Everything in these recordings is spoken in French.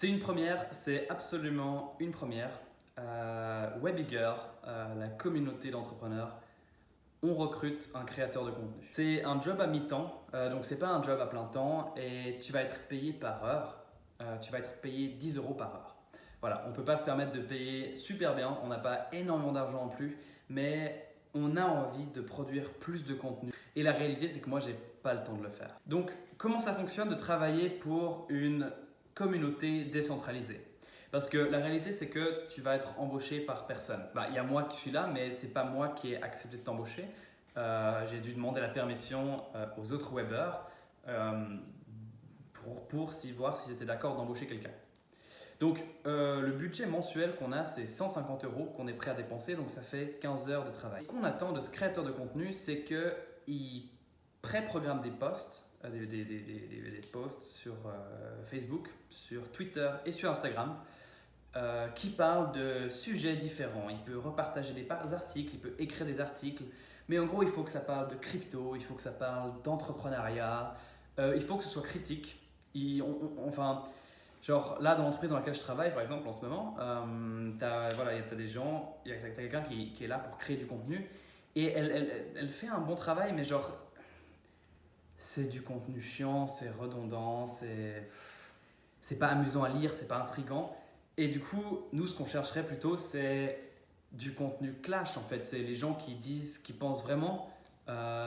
C'est une première, c'est absolument une première. Webigger, la communauté d'entrepreneurs, on recrute un créateur de contenu. C'est un job à mi-temps, donc c'est pas un job à plein temps et tu vas être payé par heure. Tu vas être payé 10 euros par heure. Voilà, on ne peut pas se permettre de payer super bien, on n'a pas énormément d'argent en plus, mais on a envie de produire plus de contenu. Et la réalité, c'est que moi, j'ai pas le temps de le faire. Donc, comment ça fonctionne de travailler pour une communauté décentralisée? Parce que la réalité, c'est que tu vas être embauché par personne. Il y a moi qui suis là, mais c'est pas moi qui ai accepté de t'embaucher. J'ai dû demander la permission aux autres webbers pour voir s'ils étaient d'accord d'embaucher quelqu'un. Donc, le budget mensuel qu'on a, c'est 150 euros qu'on est prêt à dépenser, donc ça fait 15 heures de travail. Ce qu'on attend de ce créateur de contenu, c'est qu'il pré-programme des posts, des posts sur Facebook, sur Twitter et sur Instagram qui parlent de sujets différents. Il peut repartager des articles, il peut écrire des articles, mais en gros, il faut que ça parle de crypto, il faut que ça parle d'entrepreneuriat, il faut que ce soit critique. Genre là, dans l'entreprise dans laquelle je travaille, par exemple, en ce moment, t'as des gens, t'as quelqu'un qui est là pour créer du contenu et elle fait un bon travail, mais genre, c'est du contenu chiant, c'est redondant, c'est pas amusant à lire, c'est pas intriguant. Et du coup, nous, ce qu'on chercherait plutôt, c'est du contenu clash, en fait. C'est les gens qui disent, qui pensent vraiment.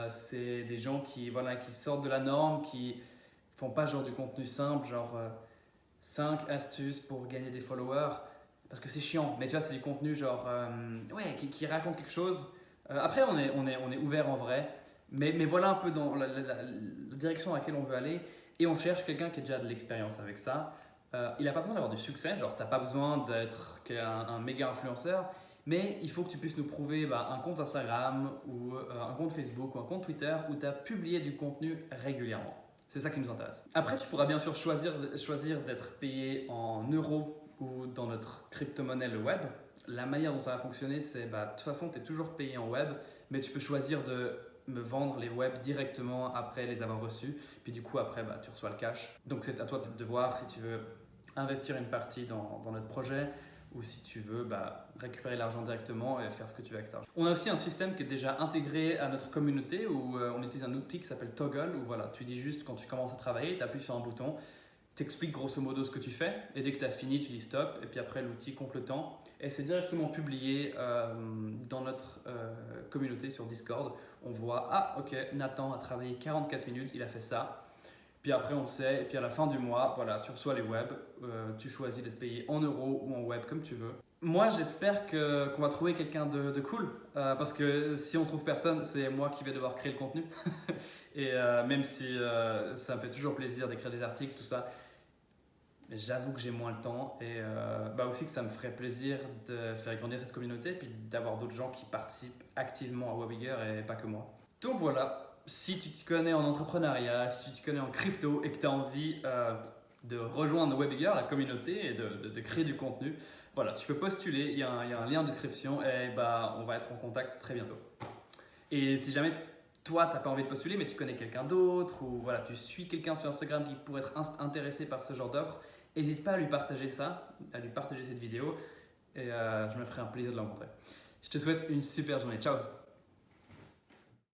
C'est des gens qui sortent de la norme, qui font pas genre du contenu simple, genre 5 astuces pour gagner des followers. Parce que c'est chiant, mais tu vois, c'est du contenu genre, qui raconte quelque chose. Après, on est ouvert en vrai, mais voilà un peu dans la direction dans laquelle on veut aller. Et on cherche quelqu'un qui a déjà de l'expérience avec ça. Il n'a pas besoin d'avoir du succès, genre tu n'as pas besoin d'être un méga influenceur, mais il faut que tu puisses nous prouver un compte Instagram ou un compte Facebook ou un compte Twitter où tu as publié du contenu régulièrement. C'est ça qui nous intéresse. Après, tu pourras bien sûr choisir d'être payé en euros ou dans notre crypto-monnaie, le web. La manière dont ça va fonctionner, c'est de toute façon, tu es toujours payé en web, mais tu peux choisir de me vendre les webs directement après les avoir reçus. Puis du coup, après, tu reçois le cash. Donc c'est à toi de voir si tu veux investir une partie dans notre projet ou si tu veux récupérer l'argent directement et faire ce que tu veux avec cet argent. On a aussi un système qui est déjà intégré à notre communauté où on utilise un outil qui s'appelle Toggle où tu dis juste quand tu commences à travailler, tu appuies sur un bouton, tu expliques grosso modo ce que tu fais et dès que tu as fini, tu dis stop et puis après l'outil compte le temps et c'est directement publié dans notre communauté sur Discord. On voit, ah ok, Nathan a travaillé 44 minutes, il a fait ça. Puis après on sait, et puis à la fin du mois, tu reçois les webs, tu choisis d'être payé en euros ou en web comme tu veux. Moi j'espère qu'on va trouver quelqu'un de cool, parce que si on trouve personne, c'est moi qui vais devoir créer le contenu. Et même si ça me fait toujours plaisir d'écrire des articles, tout ça, j'avoue que j'ai moins le temps et aussi que ça me ferait plaisir de faire grandir cette communauté et puis d'avoir d'autres gens qui participent activement à Webigger et pas que moi. Donc voilà. Si tu t'y connais en entrepreneuriat, si tu t'y connais en crypto et que tu as envie de rejoindre Webigger, la communauté, et de créer du contenu, tu peux postuler, il y a un lien en description et on va être en contact très bientôt. Et si jamais toi, tu n'as pas envie de postuler, mais tu connais quelqu'un d'autre ou tu suis quelqu'un sur Instagram qui pourrait être intéressé par ce genre d'offre, n'hésite pas à lui partager cette vidéo et je me ferai un plaisir de le rencontrer. Je te souhaite une super journée. Ciao!